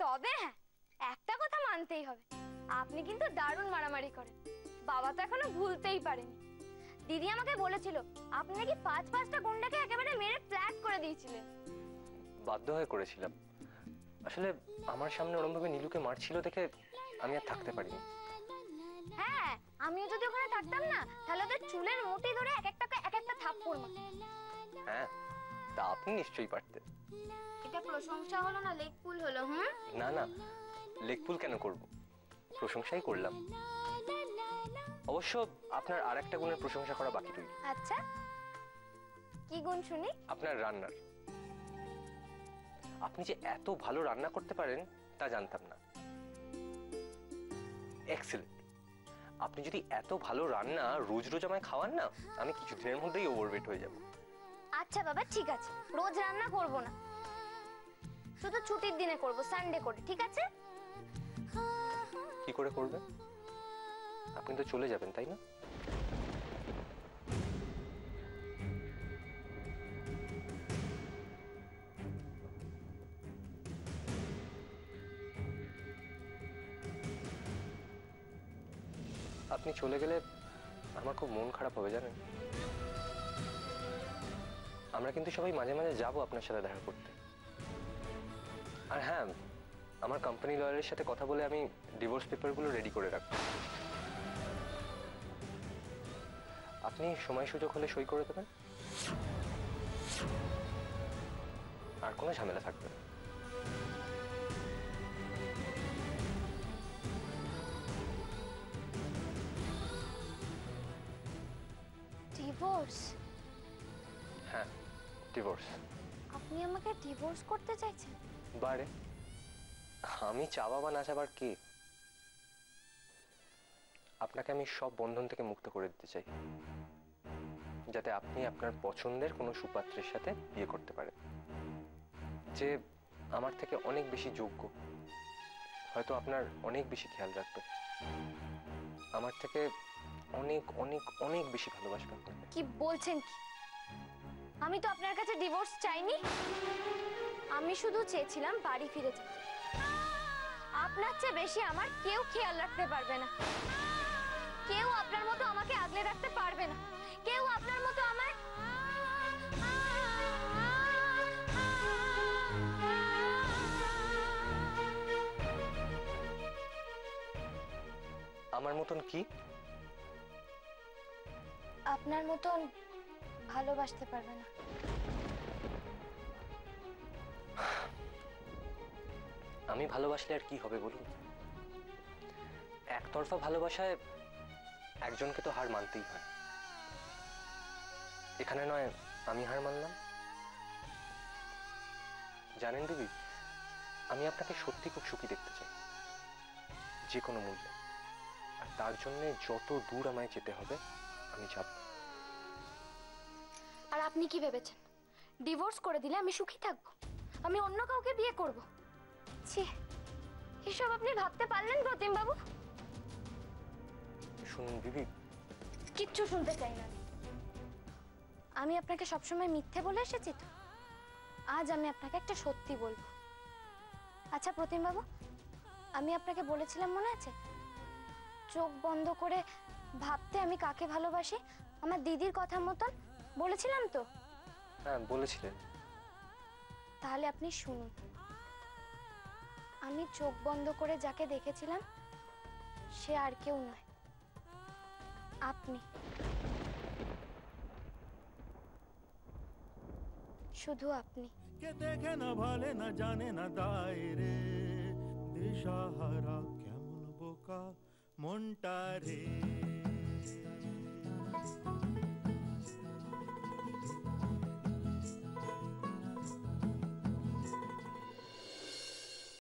তবে হ্যাঁ, একটা কথা মানতেই হবে, আপনি কিন্তু দারুণ মারামারি করেন। বাবা তো এখনো ভুলতেই পারেনি। দিদি আমাকে বলেছিল আপনি নাকি 5-5টা গুন্ডাকে একেবারে মেরে ফ্ল্যাট করে দিয়েছিলেন। বাধ্য হয়ে করেছিলাম। আসলে আমার সামনে ওরকম ভাবে নীলুকে মারছিল দেখে আমি আর থাকতে পারিনি। হ্যাঁ, আমিও যদি ওখানে থাকতাম না, তাহলে ওদের চুলের মুঠি ধরে এক একটা থাপ্পড় মারতাম। হ্যাঁ, তা আপনি নিশ্চয়ই পারতেন। এটা প্রশংসা হলো না, লেগপুল হলো। না না, লেগপুল কেন করব, প্রশংসাই করলাম। অবশ্য আপনার আরেকটা গুণের প্রশংসা করা বাকি রইল। আচ্ছা, কি গুণ শুনি? আপনার রান্নার। আপনি যে এত ভালো রান্না করতে পারেন তা জানতাম না। এক্সেলেন্ট। আপনি যদি এত ভালো রান্না রোজ রোজ আমায় খাওয়ান না, আমি কিছুদিনের মধ্যেই ওভারওয়েট হয়ে যাব। আচ্ছা বাবা, ঠিক আছে, রোজ রান্না করব না, শুধু ছুটির দিনে করব, সানডে করে, ঠিক আছে? কি করে করবে? আপনি তো চলে যাবেন, তাই না? আপনি চলে গেলে আমার খুব মন খারাপ হবে, জানেন। আমরা কিন্তু সবাই মাঝে মাঝে যাব আপনার সাথে দেখা করতে। আর হ্যাঁ, আমার কোম্পানি লয়ারের সাথে কথা বলে আমি ডিভোর্স পেপারগুলো রেডি করে রাখবো। আপনি সময় সুযোগ হলে সই করে দেবেন, আর কোনো ঝামেলা থাকবে না। ডিভোর্স? হ্যাঁ, ডিভোর্স। আপনি আমাকে ডিভোর্স করতে চাইছেন? বারে, আমি চাওয়া বা না চাওয়ার কি? আপনাকে আমি সব বন্ধন থেকে মুক্ত করে দিতে চাই, যাতে আপনি আপনার পছন্দের কোনো সুপাত্রের সাথে বিয়ে করতে পারেন, যে আমার থেকে অনেক বেশি যোগ্য, হয়তো আপনার অনেক বেশি খেয়াল রাখবে, আমার থেকে অনেক অনেক অনেক বেশি ভালোবাসবে আপনাকে। কি বলছেন কি? আমি তো আপনার কাছে ডিভোর্স চাইনি, আমি শুধু চেয়েছিলাম বাড়ি ফিরে যেতে। আপনার চেয়ে বেশি আমার কেউ খেয়াল রাখতে পারবে না, কেউ আপনার মতো আমাকে আগলে রাখতে পারবে না, কেউ আপনার মতো আমার আমার মতন কি? আপনার মতন ভালোবাসতে পারবে না। আমি ভালোবাসলে আর কি হবে বলুন? একতরফা ভালোবাসায় একজনকে তো হার মানতেই হয়। এখানে নয় আমি হার মানলাম। জানেন দিদি, আমি আপনাকে সত্যি খুব সুখী দেখতে চাই, যে কোনো মূল্যে। আর তার জন্য যত দূর আমায় যেতে হবে আমি যাব। আর আপনি কি ভেবেছেন ডিভোর্স করে দিলে আমি সুখী থাকবো, আমি অন্য কাউকে বিয়ে করব? ছি, এসব আপনি ভাবতে পারলেন প্রতিম বাবু? শুনুন দিদি, কিচ্ছু শুনতে চাই না। আমি আপনাকে সবসময় মিথ্যে বলে এসেছি তো, আজ আমি আপনাকে একটা সত্যি বলবো। আচ্ছা প্রতিম বাবু, আমি আপনাকে বলেছিলাম মনে আছে, চোখ বন্ধ করে ভাবতে আমি কাকে ভালোবাসি, আমার দিদির কথা মতন বলেছিলাম তো? হ্যাঁ বলেছিলেন। তাহলে আপনি শুনুন, আমি চোখ বন্ধ করে যাকে দেখেছিলাম সে আর কেউ নয়, আপনি। শুধু আপনি। কে দেখে না ভালে না জানে না দায়রে, দিশাহারা কেমন বোকা মনটা রে।